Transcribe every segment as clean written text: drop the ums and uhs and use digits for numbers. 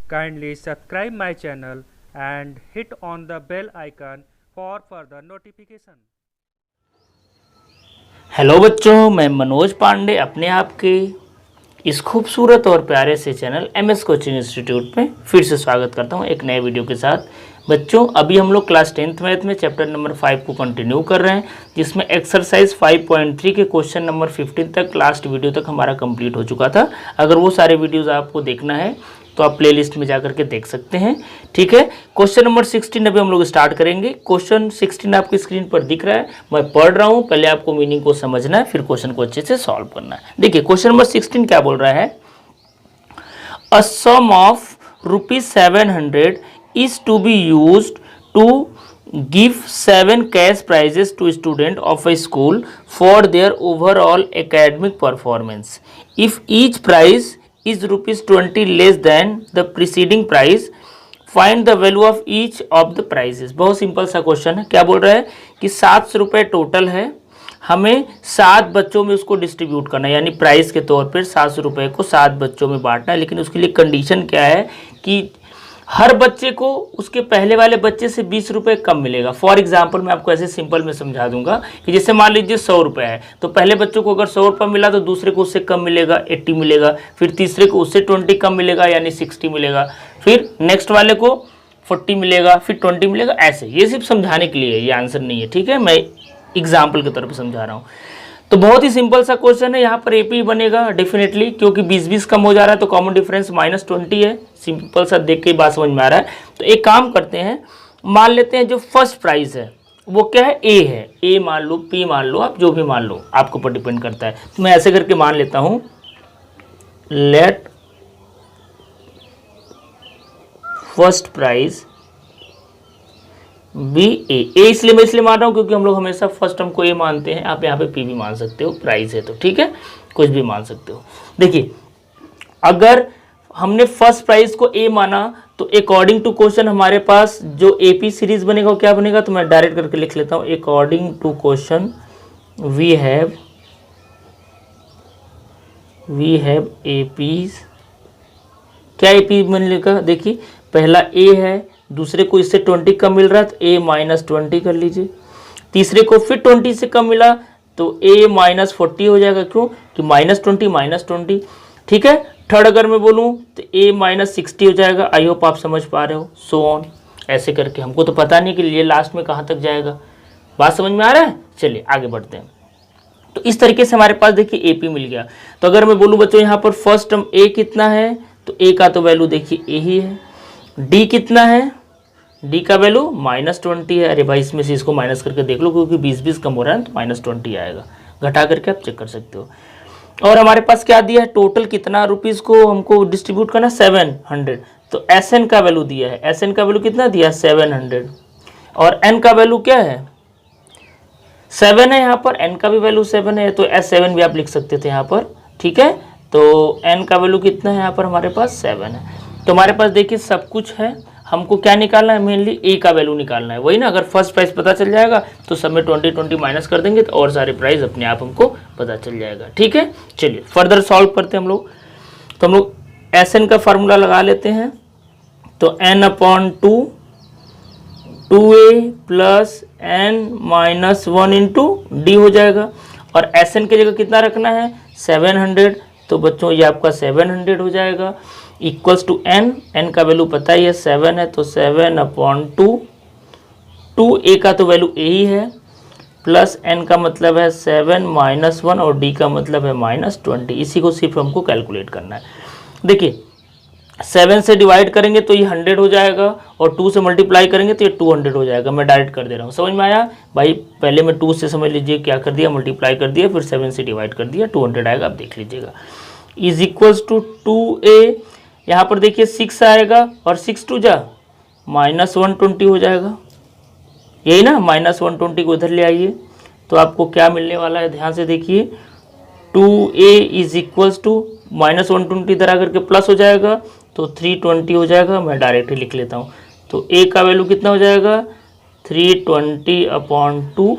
Kindly subscribe my channel and hit on the bell icon for further notification. Hello बच्चों, मैं मनोज पांडे अपने आप के इस खूबसूरत और प्यारे से चैनल एमएस कोचिंग इंस्टीट्यूट में फिर से स्वागत करता हूं एक नए वीडियो के साथ। बच्चों, अभी हम लोग क्लास 10th मैथ में चैप्टर नंबर 5 को कंटिन्यू कर रहे हैं, जिसमें एक्सरसाइज 5.3 के क्वेश्चन नंबर 15 तक लास्ट वीडियो तक हमारा कंप्लीट हो चुका था। अगर वो सारे वीडियोज़ आपको देखना है तो आप प्लेलिस्ट में जाकर के देख सकते हैं। ठीक है, क्वेश्चन नंबर 16 अभी हम लोग स्टार्ट करेंगे। क्वेश्चन 16 आपकी स्क्रीन पर दिख रहा है, मैं पढ़ रहा हूँ। पहले आपको मीनिंग को समझना है, फिर क्वेश्चन को अच्छे से सॉल्व करना है। देखिए क्वेश्चन नंबर 16 क्या बोल रहा है। अ सम of ₹700 is to be used to give 7 cash prizes to student of a school for their overall academic performance. If each prize is ₹20 less than the preceding prize, find the value of each of the prizes. बहुत simple सा question है। क्या बोल रहा है कि 700 रुपये total है, हमें 7 बच्चों में उसको डिस्ट्रीब्यूट करना है, यानी प्राइस के तौर पर 700 रुपये को 7 बच्चों में बांटना है। लेकिन उसके लिए कंडीशन क्या है कि हर बच्चे को उसके पहले वाले बच्चे से 20 रुपये कम मिलेगा। फॉर एग्जाम्पल मैं आपको ऐसे सिंपल में समझा दूंगा कि जैसे मान लीजिए 100 रुपये है, तो पहले बच्चों को अगर 100 रुपये मिला तो दूसरे को उससे कम मिलेगा, 80 मिलेगा। फिर तीसरे को उससे 20 कम मिलेगा, यानी 60 मिलेगा। फिर नेक्स्ट वाले को 40 मिलेगा, फिर 20 मिलेगा। ऐसे ये सिर्फ समझाने के लिए है, ये आंसर नहीं है। ठीक है, मैं एग्जाम्पल के तौर पर समझा रहा हूँ। तो बहुत ही सिंपल सा क्वेश्चन है। यहाँ पर एपी बनेगा डेफिनेटली, क्योंकि 20-20 कम हो जा रहा है तो कॉमन डिफरेंस -20 है। सिंपल सा देख के बात समझ में आ रहा है। तो एक काम करते हैं, मान लेते हैं जो फर्स्ट प्राइज है वो क्या है, ए है। ए मान लो, पी मान लो, आप जो भी मान लो, आपके ऊपर डिपेंड करता है। तो मैं ऐसे करके मान लेता हूँ, लेट फर्स्ट प्राइज बी ए। इसलिए मैं इसलिए मान रहा हूँ क्योंकि हम लोग हमेशा फर्स्ट टर्म को ए मानते हैं। आप यहाँ पे पी भी मान सकते हो, प्राइस है तो ठीक है, कुछ भी मान सकते हो। देखिए अगर हमने फर्स्ट प्राइज को ए माना तो अकॉर्डिंग टू क्वेश्चन हमारे पास जो एपी सीरीज बनेगा वो क्या बनेगा, तो मैं डायरेक्ट करके लिख लेता हूँ। According to question we have AP. क्या एपी बनेगा, देखिए पहला ए है, दूसरे को इससे 20 कम मिल रहा है तो a -20 कर लीजिए। तीसरे को फिर 20 से कम मिला तो a -40 हो जाएगा। क्यों कि -20 -20। ठीक है, थर्ड अगर मैं बोलूँ तो a -60 हो जाएगा। आई होप आप समझ पा रहे हो। सो ऑन ऐसे करके, हमको तो पता नहीं कि ये लास्ट में कहाँ तक जाएगा। बात समझ में आ रहा है। चलिए आगे बढ़ते हैं। तो इस तरीके से हमारे पास देखिए ए पी मिल गया। तो अगर मैं बोलूँ बच्चों यहाँ पर फर्स्ट टर्म ए कितना है, तो ए का तो वैल्यू देखिए ए ही है। डी कितना है, डी का वैल्यू -20 है। अरे भाई इसमें से इसको माइनस करके देख लो, क्योंकि 20-20 कम हो रहा है तो -20 आएगा। घटा करके आप चेक कर सकते हो। और हमारे पास क्या दिया है, टोटल कितना रुपीज़ को हमको डिस्ट्रीब्यूट करना, 700। तो एस एन का वैल्यू दिया है। एस एन का वैल्यू कितना दिया है, 700। और एन का वैल्यू क्या है, 7 है। यहाँ पर एन का भी वैल्यू 7 है, तो S7 भी आप लिख सकते थे यहाँ पर। ठीक है, तो एन का वैल्यू कितना है यहाँ पर हमारे पास 7 है। तो हमारे पास देखिए सब कुछ है। हमको क्या निकालना है, मेनली ए का वैल्यू निकालना है। वही ना, अगर फर्स्ट प्राइस पता चल जाएगा तो सब में 20 माइनस कर देंगे तो और सारे प्राइस अपने आप हमको पता चल जाएगा। ठीक है, चलिए फर्दर सॉल्व करते हैं हम लोग। तो हम लोग एस एन का फार्मूला लगा लेते हैं। तो n/2 2a + n-1 × d हो जाएगा। और एस एन की जगह कितना रखना है, 700। तो बच्चों ये आपका 700 हो जाएगा, इक्वल्स टू n का वैल्यू पता ही है 7 है, तो 7/2। 2a का तो वैल्यू a ही है, प्लस n का मतलब है 7 -1 और d का मतलब है -20। इसी को सिर्फ हमको कैलकुलेट करना है। देखिए 7 से डिवाइड करेंगे तो ये 100 हो जाएगा, और 2 से मल्टीप्लाई करेंगे तो ये 200 हो जाएगा। मैं डायरेक्ट कर दे रहा हूँ, समझ में आया भाई। पहले मैं 2 से समझ लीजिए क्या कर दिया, मल्टीप्लाई कर दिया, फिर 7 से डिवाइड कर दिया, 200 आएगा। आप देख लीजिएगा, इज इक्वल्स टू 2a। यहाँ पर देखिए 6 आएगा, और 6 2 जा -120 हो जाएगा। यही ना, -120 को उधर ले आइए तो आपको क्या मिलने वाला है, ध्यान से देखिए। 2a इज इक्वल्स टू -120 इधर आकर के प्लस हो जाएगा तो 320 हो जाएगा। मैं डायरेक्ट ही लिख लेता हूँ। तो a का वैल्यू कितना हो जाएगा, 320/2।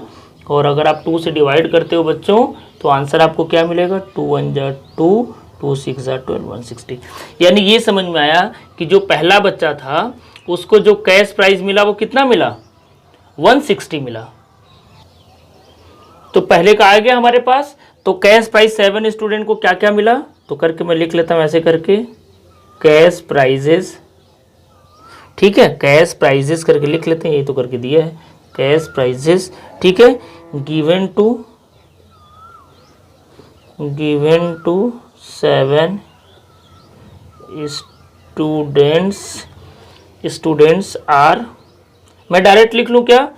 और अगर आप 2 से डिवाइड करते हो बच्चों तो आंसर आपको क्या मिलेगा, 2 1 जा 2, 2 6 12 160। यानी ये समझ में आया कि जो पहला बच्चा था उसको जो कैश प्राइस मिला वो कितना मिला, 160 मिला। तो पहले का आ गया हमारे पास। तो कैश प्राइस 7 स्टूडेंट को क्या क्या मिला, तो करके मैं लिख लेता हूं ऐसे करके, कैश प्राइजेस, ठीक है, कैश प्राइजेस करके लिख लेते हैं, ये तो करके दिया है, कैश प्राइजेस, ठीक है, गिवन टू 7 स्टूडेंट्स आर, मैं डायरेक्ट लिख लूँ क्या,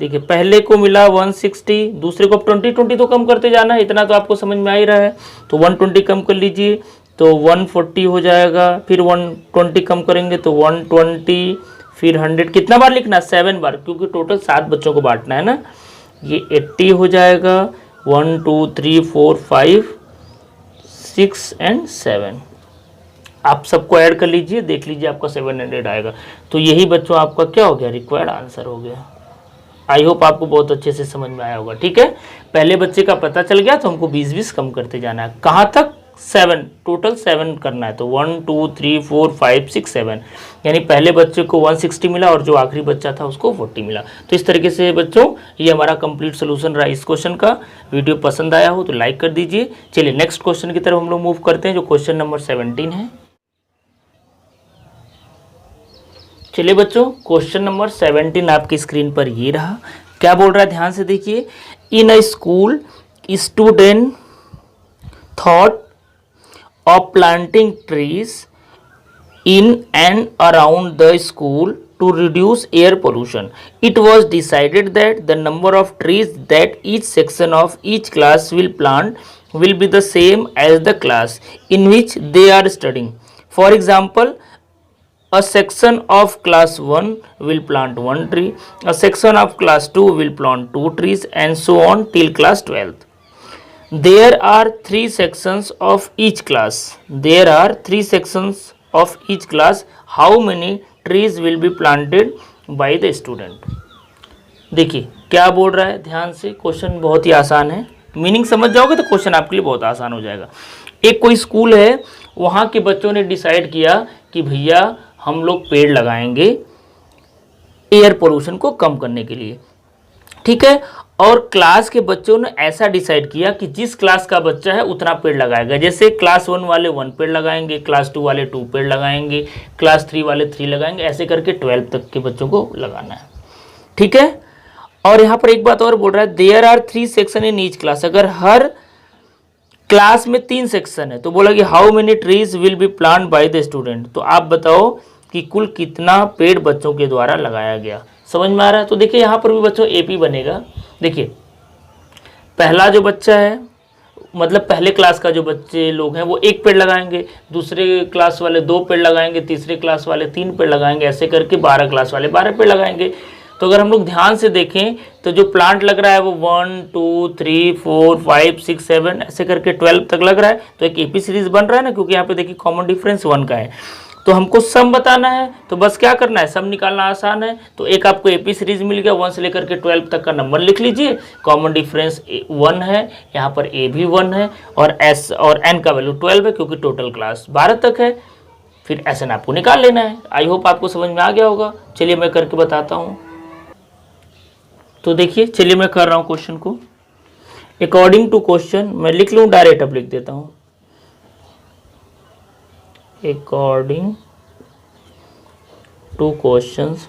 देखिए पहले को मिला 160, दूसरे को अब 20 तो कम करते जाना है, इतना तो आपको समझ में आ ही रहा है। तो 120 कम कर लीजिए तो 140 हो जाएगा, फिर 120 कम करेंगे तो 120, फिर 100, कितना बार लिखना, 7 बार, क्योंकि टोटल 7 बच्चों को बांटना है ना। ये 80 हो जाएगा, 1 2 3 4 5 6 एंड 7, आप सबको ऐड कर लीजिए, देख लीजिए आपका 700 आएगा। तो यही बच्चों आपका क्या हो गया, रिक्वायर्ड आंसर हो गया। आई होप आपको बहुत अच्छे से समझ में आया होगा, ठीक है। पहले बच्चे का पता चल गया तो हमको 20-20 कम करते जाना है, कहाँ तक, 7, टोटल 7 करना है। तो 1 2 3 4 5 6 7, यानी पहले बच्चे को 160 मिला और जो आखिरी बच्चा था उसको 40 मिला। तो इस तरीके से बच्चों ये हमारा कंप्लीट सोल्यूशन रहा इस क्वेश्चन का। वीडियो पसंद आया हो तो लाइक कर दीजिए। चलिए नेक्स्ट क्वेश्चन की तरफ हम लोग मूव करते हैं, जो क्वेश्चन नंबर 17 है। चलिए बच्चों, क्वेश्चन नंबर 17 आपकी स्क्रीन पर ये रहा। क्या बोल रहा है, ध्यान से देखिए। In a school student thought of planting trees in and around the school to reduce air pollution. It was decided that the number of trees that each section of each class will plant will be the same as the class in which they are studying. For example, a section of class 1 will plant 1 tree, a section of class 2 will plant 2 trees, and so on till class 12th. There are 3 sections of each class. There are 3 sections of each class. How many trees will be planted by the student? देखिए क्या बोल रहा है, ध्यान से, question बहुत ही आसान है, मीनिंग समझ जाओगे तो क्वेश्चन आपके लिए बहुत आसान हो जाएगा। एक कोई स्कूल है, वहाँ के बच्चों ने डिसाइड किया कि भैया हम लोग पेड़ लगाएंगे एयर पोल्यूशन को कम करने के लिए, ठीक है। और क्लास के बच्चों ने ऐसा डिसाइड किया कि जिस क्लास का बच्चा है उतना पेड़ लगाएगा। जैसे क्लास 1 वाले 1 पेड़ लगाएंगे, क्लास 2 वाले 2 पेड़ लगाएंगे, क्लास 3 वाले 3 लगाएंगे, ऐसे करके 12 तक के बच्चों को लगाना है, ठीक है। और यहाँ पर एक बात और बोल रहा है, there are 3 section in each class. अगर हर क्लास में 3 सेक्शन है तो बोला कि how many trees will be plant by the student. तो आप बताओ कि कुल कितना पेड़ बच्चों के द्वारा लगाया गया। समझ में आ रहा है। तो देखिए यहाँ पर भी बच्चों एपी बनेगा। देखिए पहला जो बच्चा है, मतलब पहले क्लास का जो बच्चे लोग हैं वो 1 पेड़ लगाएंगे, दूसरे क्लास वाले 2 पेड़ लगाएंगे, तीसरे क्लास वाले 3 पेड़ लगाएंगे, ऐसे करके 12 क्लास वाले 12 पेड़ लगाएंगे। तो अगर हम लोग ध्यान से देखें तो जो प्लांट लग रहा है वो 1 2 3 4 5 6 7 ऐसे करके 12 तक लग रहा है। तो एक एपी सीरीज बन रहा है ना, क्योंकि यहाँ पे देखिए कॉमन डिफरेंस 1 का है। तो हमको सम बताना है, तो बस क्या करना है, सम निकालना आसान है। तो एक आपको एपी सीरीज मिल गया, 1 से लेकर के 12 तक का नंबर लिख लीजिए। कॉमन डिफरेंस 1 है, यहाँ पर ए भी 1 है, और एस और एन का वैल्यू 12 है, क्योंकि टोटल क्लास 12 तक है। फिर एस एन आपको निकाल लेना है। आई होप आपको समझ में आ गया होगा। चलिए मैं करके बताता हूँ। तो देखिए, चलिए मैं कर रहा हूँ क्वेश्चन को। अकॉर्डिंग टू क्वेश्चन, मैं लिख लूँ डायरेक्ट, अब लिख देता हूँ। According to questions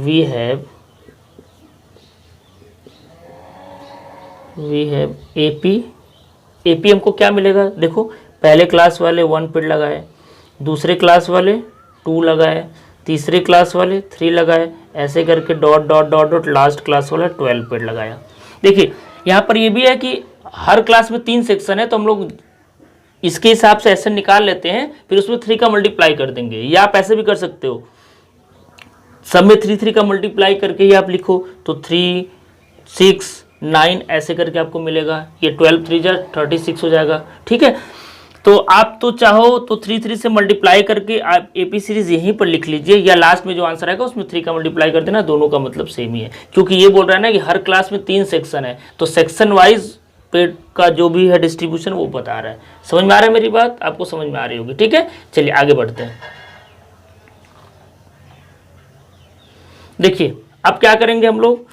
we have AP हमको क्या मिलेगा, देखो पहले क्लास वाले 1 पेड़ लगाए, दूसरे क्लास वाले 2 लगाए, तीसरे क्लास वाले 3 लगाए, ऐसे करके dot dot dot dot last class वाला 12 पेड़ लगाया। देखिए यहाँ पर ये भी है कि हर क्लास में 3 सेक्शन है, तो हम लोग इसके हिसाब से एसएन निकाल लेते हैं, फिर उसमें 3 का मल्टीप्लाई कर देंगे, या आप ऐसे भी कर सकते हो, सब में 3 का मल्टीप्लाई करके ही आप लिखो, तो 3 6 9 ऐसे करके आपको मिलेगा। ये 12 3 जा 36 हो जाएगा, ठीक है। तो आप तो चाहो तो 3 से मल्टीप्लाई करके आप एपी सीरीज यहीं पर लिख लीजिए, या लास्ट में जो आंसर आएगा उसमें 3 का मल्टीप्लाई कर देना, दोनों का मतलब सेम ही है। क्योंकि ये बोल रहा है ना कि हर क्लास में 3 सेक्शन है, तो सेक्शन वाइज पेड का जो भी है डिस्ट्रीब्यूशन वो बता रहा है। समझ में आ रहा है मेरी बात? आपको समझ में आ रही होगी, ठीक है। चलिए आगे बढ़ते हैं। देखिए अब क्या करेंगे हम लोग,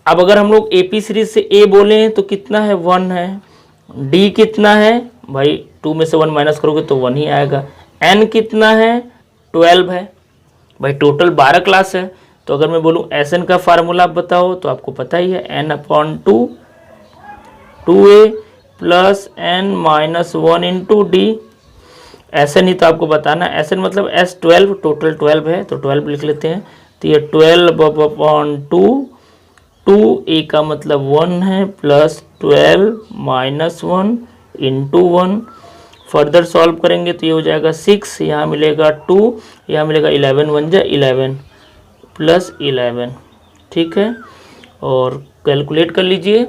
अब अगर हम लोग एपी सीरीज से ए बोले तो कितना है 1 है, डी कितना है भाई 2 में से 1 माइनस करोगे तो 1 ही आएगा, एन कितना है 12 है भाई, टोटल 12 क्लास है। तो अगर मैं बोलूँ एस एन का फार्मूला आप बताओ तो आपको पता ही है n/2 2a plus n minus 1 into D. S N ही तो आपको बताना, एस एन मतलब S12, टोटल 12 है तो 12 लिख लेते हैं। तो ये 12/2, 2a का मतलब 1 है plus 12 minus 1 into 1। Further solve करेंगे तो ये हो जाएगा 6, यहाँ मिलेगा 2, यहाँ मिलेगा 11 1 जा 11 प्लस 11, ठीक है। और कैलकुलेट कर लीजिए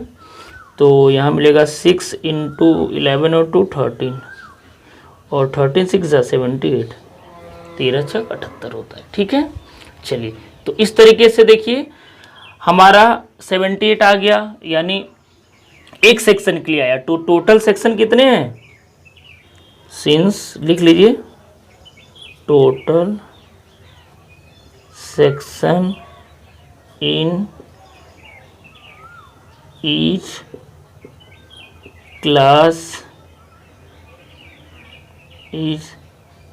तो यहाँ मिलेगा 6 इंटू 11 और 2 13, और 13 6 जा 78, 13 6 78 होता है, ठीक है। चलिए तो इस तरीके से देखिए हमारा 78 आ गया, यानी एक सेक्शन के लिए आया। तो टोटल सेक्शन कितने हैं, सिंस लिख लीजिए, total section in each class is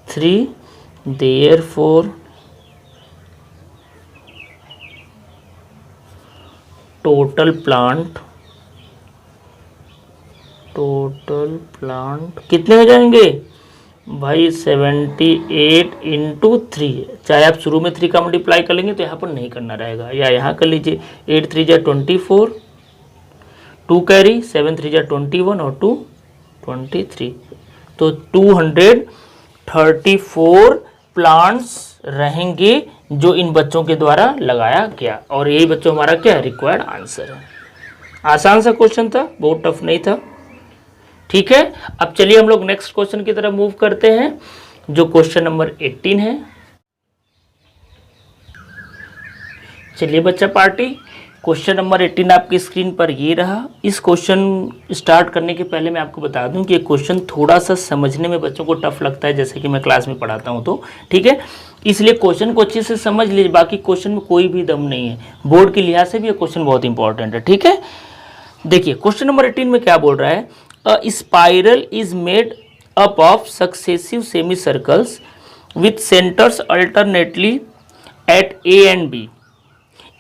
3, therefore total plant कितने हो जाएंगे भाई 78 इंटू 3। चाहे आप शुरू में 3 का मल्टीप्लाई कर लेंगे तो यहाँ पर नहीं करना रहेगा, या यहाँ कर लीजिए 8 3 जा 24, 2 कैरी 7 3 जा 21 और 2 23, तो 234 प्लांट्स रहेंगे जो इन बच्चों के द्वारा लगाया गया। और यही बच्चों हमारा क्या है, रिक्वायर्ड आंसर है। आसान सा क्वेश्चन था, बहुत टफ नहीं था, ठीक है। अब चलिए हम लोग नेक्स्ट क्वेश्चन की तरफ मूव करते हैं, जो क्वेश्चन नंबर 18 है। चलिए बच्चा पार्टी, क्वेश्चन नंबर 18 आपकी स्क्रीन पर ये रहा। इस क्वेश्चन स्टार्ट करने के पहले मैं आपको बता दूं कि ये क्वेश्चन थोड़ा सा समझने में बच्चों को टफ लगता है, जैसे कि मैं क्लास में पढ़ाता हूं तो, ठीक है। इसलिए क्वेश्चन को अच्छे से समझ लीजिए, बाकी क्वेश्चन में कोई भी दम नहीं है, बोर्ड के लिहाज से भी ये क्वेश्चन बहुत इंपॉर्टेंट है, ठीक है। देखिए क्वेश्चन नंबर 18 में क्या बोल रहा है, a spiral is made up of successive semi circles with centres alternately at A and B,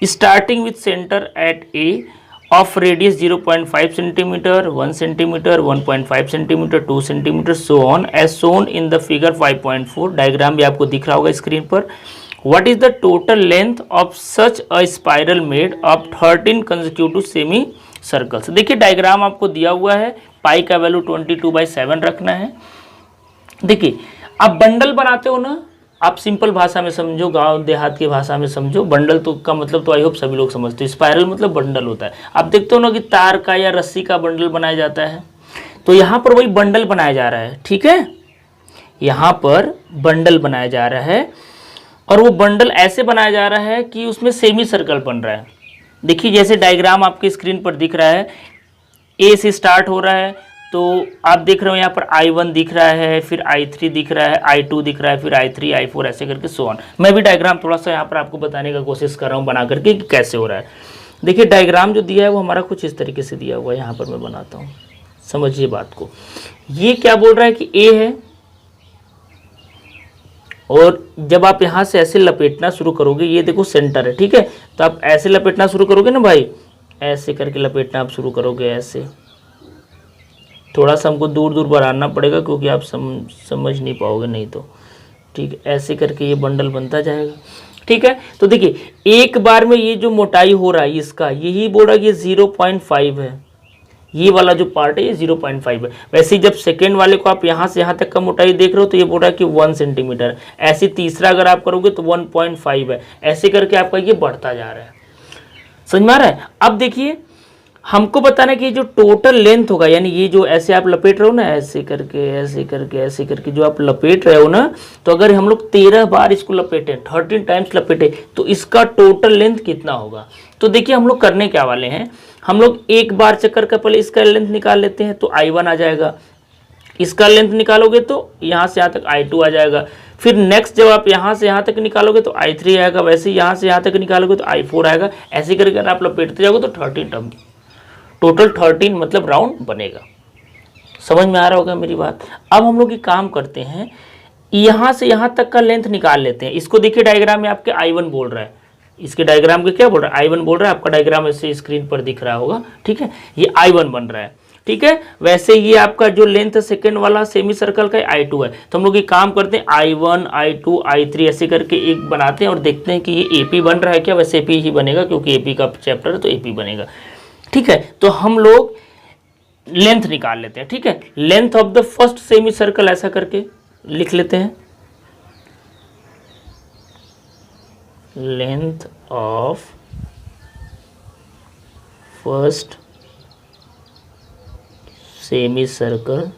starting with center at A of radius 0.5 cm, 1 cm, 1.5 cm, 2 cm, so on as shown in the figure 5.4। Diagram भी आपको दिख रहा होगा screen पर। What is the total length of such a spiral made of 13 consecutive semi circles? देखिए diagram आपको दिया हुआ है, पाई का वैल्यू 22/7 रखना है। देखिए आप बंडल बनाते हो ना, आप सिंपल भाषा में समझो, गांव देहात की भाषा में समझो, बंडल तो का मतलब तो आई होप सभी लोग समझते हैं, स्पाइरल मतलब बंडल होता है। आप देखते हो ना कि तार का या रस्सी का बंडल बनाया जाता है, तो यहाँ पर वही बंडल बनाया जा रहा है, ठीक है। यहाँ पर बंडल बनाया जा रहा है, और वो बंडल ऐसे बनाया जा रहा है कि उसमें सेमी सर्कल बन रहा है। देखिए जैसे डायग्राम आपके स्क्रीन पर दिख रहा है, ए से स्टार्ट हो रहा है, तो आप देख रहे हो यहाँ पर I1 दिख रहा है, फिर I3 दिख रहा है, I2 दिख रहा है, फिर I3 I4 ऐसे करके सो ऑन। मैं भी डायग्राम थोड़ा सा यहाँ पर आपको बताने का कोशिश कर रहा हूँ बना करके कि कैसे हो रहा है। देखिए डायग्राम जो दिया है वो हमारा कुछ इस तरीके से दिया हुआ है, यहाँ पर मैं बनाता हूँ, समझिए बात को। ये क्या बोल रहा है कि A है, और जब आप यहाँ से ऐसे लपेटना शुरू करोगे, ये देखो सेंटर है, ठीक है, तो आप ऐसे लपेटना शुरू करोगे ना भाई, ऐसे करके लपेटना आप शुरू करोगे, ऐसे थोड़ा सा हमको दूर दूर बढ़ाना पड़ेगा क्योंकि आप समझ नहीं पाओगे नहीं तो, ठीक है। ऐसे करके ये बंडल बनता जाएगा, ठीक है। तो देखिए एक बार में ये जो मोटाई हो रहा है इसका, यही बोल रहा है कि 0.5 है, ये वाला जो पार्ट है ये 0.5 है। वैसे ही जब सेकेंड वाले को आप यहाँ से यहाँ तक का मोटाई देख रहे हो तो ये बोल रहा है कि 1 सेंटीमीटर। ऐसे तीसरा अगर आप करोगे तो 1.5 है, ऐसे करके आपका ये बढ़ता जा रहा है, समझ में आ रहा है। अब देखिए हमको बताना कि जो टोटल लेंथ होगा, यानी ये जो ऐसे आप लपेट रहे हो ना, ऐसे करके ऐसे करके ऐसे करके जो आप लपेट रहे हो ना, तो अगर हम लोग 13 बार इसको लपेटे, 13 टाइम्स लपेटे, तो इसका टोटल लेंथ कितना होगा। तो देखिए हम लोग करने क्या वाले हैं, हम लोग एक बार चक्कर का पहले इसका लेंथ निकाल लेते हैं, तो I1 आ जाएगा। इसका लेंथ निकालोगे तो यहाँ से यहाँ तक I2 आ जाएगा। फिर नेक्स्ट जब आप यहाँ से यहाँ तक निकालोगे तो I3 आएगा, वैसे यहाँ से यहाँ तक निकालोगे तो I4 आएगा। ऐसे करके अगर आप लपेटते जाओगे तो 13 टर्म, टोटल 13 मतलब राउंड बनेगा। समझ में आ रहा होगा मेरी बात। अब हम लोग ये काम करते हैं, यहाँ से यहाँ तक का लेंथ निकाल लेते हैं। इसको देखिए डायग्राम में आपके I1 बोल रहा है, इसके डायग्राम के क्या बोल रहा है, I1 बोल रहा है। आपका डायग्राम ऐसे स्क्रीन पर दिख रहा होगा, ठीक है, ये I1 बन रहा है, ठीक है। वैसे ये आपका जो लेंथ सेकंड वाला सेमी सर्कल का I2 है। तो हम लोग ये काम करते हैं, I1 I2 I3 ऐसे करके एक बनाते हैं और देखते हैं कि ये AP बन रहा है क्या। वैसे AP ही बनेगा क्योंकि AP का चैप्टर है तो AP बनेगा, ठीक है। तो हम लोग लेंथ निकाल लेते हैं, ठीक है। Length of the first semi circle ऐसा करके लिख लेते हैं, length of first semi circle,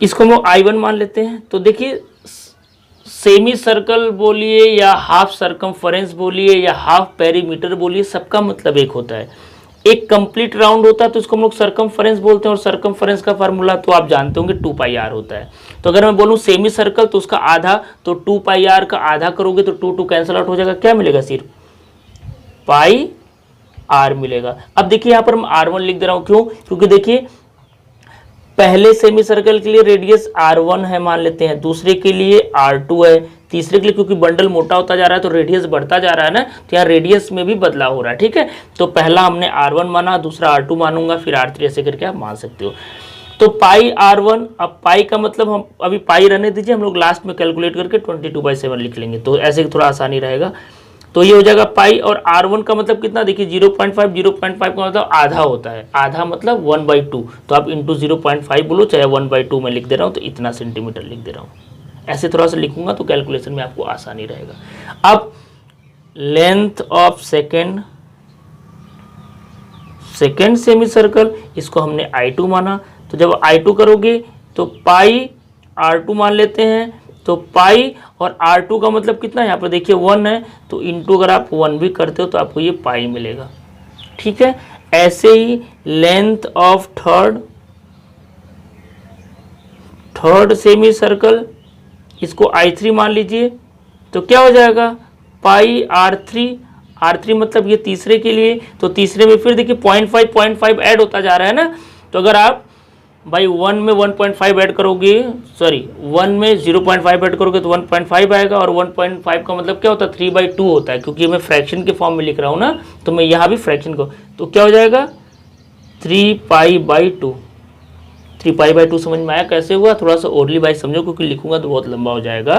इसको हम I1 मान लेते हैं। तो देखिए सेमी सर्कल बोलिए या हाफ सरकमफरेंस बोलिए या हाफ पेरीमीटर बोलिए, सबका मतलब एक होता है। एक कंप्लीट राउंड होता है तो उसको हम लोग सरकमफरेंस बोलते हैं, और सरकमफरेंस का फार्मूला तो आप जानते होंगे 2πr होता है। तो अगर मैं बोलूँ सेमी सर्कल तो उसका आधा, तो 2πr का आधा करोगे तो 2 कैंसिल आउट हो जाएगा, क्या मिलेगा, सिर्फ πr मिलेगा। अब देखिए यहाँ पर मैं R1 लिख दे रहा हूँ, क्यों, क्योंकि देखिए पहले सेमी सर्कल के लिए रेडियस R1 है मान लेते हैं, दूसरे के लिए R2 है, तीसरे के लिए क्योंकि बंडल मोटा होता जा रहा है तो रेडियस बढ़ता जा रहा है ना, तो यहाँ रेडियस में भी बदलाव हो रहा है, ठीक है। तो पहला हमने R1 माना, दूसरा R2 मानूंगा, फिर R3 ऐसे करके आप मान सकते हो। तो πr1, अब पाई का मतलब हम अभी पाई रहने दीजिए, हम लोग लास्ट में कैलकुलेट करके 22/7 लिख लेंगे, तो ऐसे थोड़ा आसानी रहेगा। तो ये हो जाएगा पाई, और R1 का मतलब कितना, देखिए 0.5, 0.5 का मतलब आधा होता है, आधा मतलब 1/2, तो आप इंटू 0.5 बोलो, चाहे 1/2 में लिख दे रहा हूँ, तो इतना सेंटीमीटर लिख दे रहा हूँ। ऐसे थोड़ा सा लिखूंगा तो कैलकुलेशन में आपको आसानी रहेगा। अब length of second semi circle, इसको हमने I2 माना, तो जब I2 करोगे तो पाई R2 मान लेते हैं, तो पाई और R2 का मतलब कितना है, यहाँ पर देखिए 1 है, तो इंटू अगर आप 1 भी करते हो तो आपको ये पाई मिलेगा, ठीक है। ऐसे ही length of third semicircle, इसको I3 मान लीजिए, तो क्या हो जाएगा, पाई R3 मतलब ये तीसरे के लिए, तो तीसरे में फिर देखिए 0.5 ऐड होता जा रहा है ना। तो अगर आप भाई 1 में 1.5 ऐड करोगे, सॉरी 1 में 0.5 ऐड करोगे तो 1.5 आएगा, और 1.5 का मतलब क्या होता है, 3/2 होता है, क्योंकि मैं फ्रैक्शन के फॉर्म में लिख रहा हूँ ना, तो मैं यहाँ भी फ्रैक्शन को, तो क्या हो जाएगा 3π/2। 3π/2 समझ में आया कैसे हुआ, थोड़ा सा ओरली भाई समझो, क्योंकि लिखूंगा तो बहुत लंबा हो जाएगा।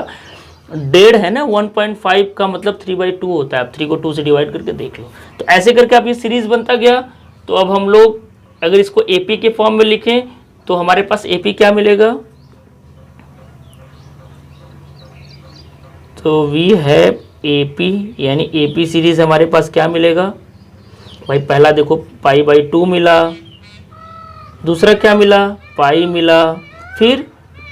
1.5 है ना, 1.5 का मतलब 3/2 होता है, आप 3 को 2 से डिवाइड करके देख लो। तो ऐसे करके आप ये सीरीज बनता गया। तो अब हम लोग अगर इसको AP के फॉर्म में लिखें तो हमारे पास AP क्या मिलेगा, तो वी हैव AP, यानी AP सीरीज हमारे पास क्या मिलेगा भाई, पहला देखो π/2 मिला, दूसरा क्या मिला, पाई मिला, फिर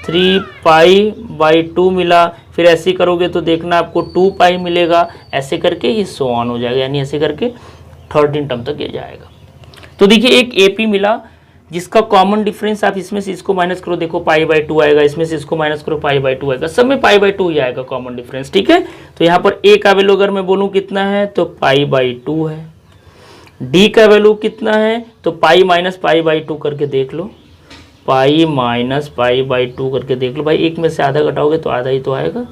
3π/2 मिला, फिर ऐसे करोगे तो देखना आपको 2π मिलेगा, ऐसे करके ये सो ऑन हो जाएगा, यानी ऐसे करके 13 टर्म तक ये जाएगा। तो देखिए एक AP मिला जिसका कॉमन डिफरेंस आप इसमें से इसको माइनस करो, देखो π/2 आएगा, इसमें से इसको माइनस करो π/2 आएगा, सब में π/2 ही आएगा कॉमन डिफरेंस, ठीक है। तो यहाँ पर A का वैल्यू अगर मैं बोलूँ कितना है तो π/2 है, D का वैल्यू कितना है तो पाई माइनस π/2 करके देख लो, पाई माइनस π/2 करके देख लो भाई, एक में से आधा घटाओगे तो आधा ही तो आएगा,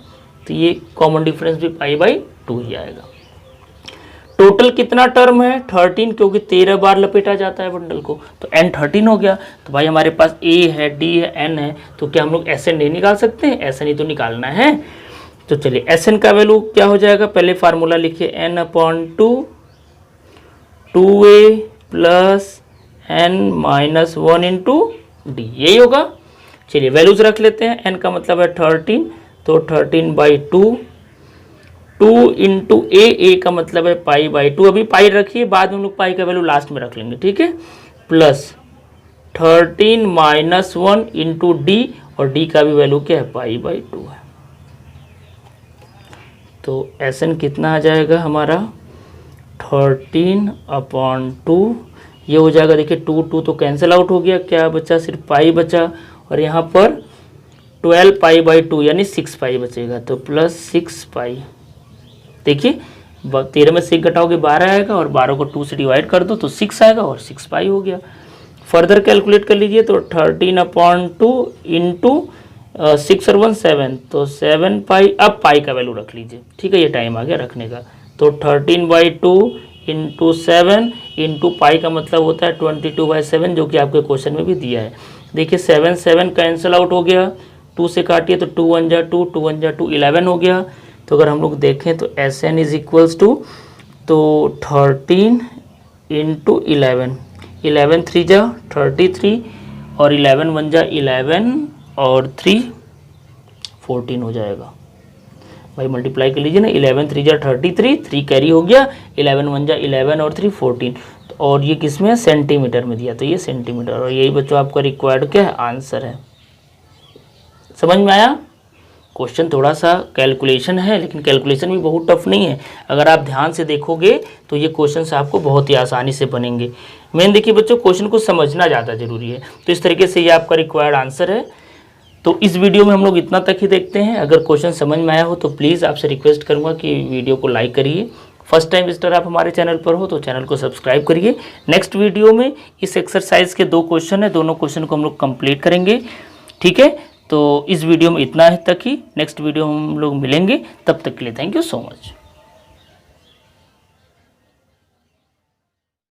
तो ये कॉमन डिफरेंस भी π/2 ही आएगा। टोटल कितना टर्म है 13, क्योंकि 13 बार लपेटा जाता है बंडल को, तो n 13 हो गया। तो भाई हमारे पास A है, D है, N है, तो क्या हम लोग SN नहीं निकाल सकते हैं, SN ही तो निकालना है। तो चलिए SN का वैल्यू क्या हो जाएगा, पहले फार्मूला लिखिए n/2 2A plus n-1 into D, यही होगा। चलिए वैल्यूज रख लेते हैं, n का मतलब है 13, तो 13/2 2 इंटू ए का मतलब है पाई बाई 2, अभी पाई रखिए, बाद में हम लोग पाई का वैल्यू लास्ट में रख लेंगे, ठीक है। प्लस 13 माइनस 1 इंटू डी, और डी का भी वैल्यू क्या है, पाई बाई 2 है। तो एस एन कितना आ जाएगा हमारा 13/2, ये हो जाएगा, देखिए 2 तो कैंसिल आउट हो गया, क्या बचा, सिर्फ पाई बचा, और यहाँ पर 12 पाई बाई 2 यानी 6 पाई बचेगा, तो प्लस 6 पाई। देखिए 13 में 6 घटाओगे 12 आएगा, और 12 को 2 से डिवाइड कर दो तो 6 आएगा, और 6 पाई हो गया। फर्दर कैलकुलेट कर लीजिए, तो 13/2 इंटू 6 और 1 7, तो 7 पाई। अब पाई का वैल्यू रख लीजिए, ठीक है, ये टाइम आ गया रखने का। तो 13/2 इंटू 7 इंटू पाई का मतलब होता है 22/7, जो कि आपके क्वेश्चन में भी दिया है। देखिए 7 कैंसिल आउट हो गया, 2 से काटिए तो 2 1 जा 2, 2 1 जा 2, 11 हो गया। तो अगर हम लोग देखें तो S N is equals to, तो 13 इंटू 11, 11 3 जा 33, और 11 1 जा 11, और 3 14 हो जाएगा। भाई मल्टीप्लाई कर लीजिए ना, 11 3 जा 33, 3 कैरी हो गया, 11 1 जा 11, और 3 14, और ये किस में है, सेंटीमीटर में दिया, तो ये सेंटीमीटर, और यही बच्चों आपका रिक्वायर्ड क्या है, आंसर है। समझ में आया? क्वेश्चन थोड़ा सा कैलकुलेशन है, लेकिन कैलकुलेशन भी बहुत टफ नहीं है। अगर आप ध्यान से देखोगे तो ये क्वेश्चन आपको बहुत ही आसानी से बनेंगे। मेन देखिए बच्चों, क्वेश्चन को समझना ज़्यादा जरूरी है। तो इस तरीके से ये आपका रिक्वायर्ड आंसर है। तो इस वीडियो में हम लोग इतना तक ही देखते हैं। अगर क्वेश्चन समझ में आया हो तो प्लीज़ आपसे रिक्वेस्ट करूँगा कि वीडियो को लाइक करिए। फर्स्ट टाइम विजिटर आप हमारे चैनल पर हो तो चैनल को सब्सक्राइब करिए। नेक्स्ट वीडियो में इस एक्सरसाइज के 2 क्वेश्चन है, दोनों क्वेश्चन को हम लोग कंप्लीट करेंगे, ठीक है। तो इस वीडियो में इतना तक ही, नेक्स्ट वीडियो में हम लोग मिलेंगे, तब तक के लिए थैंक यू सो मच।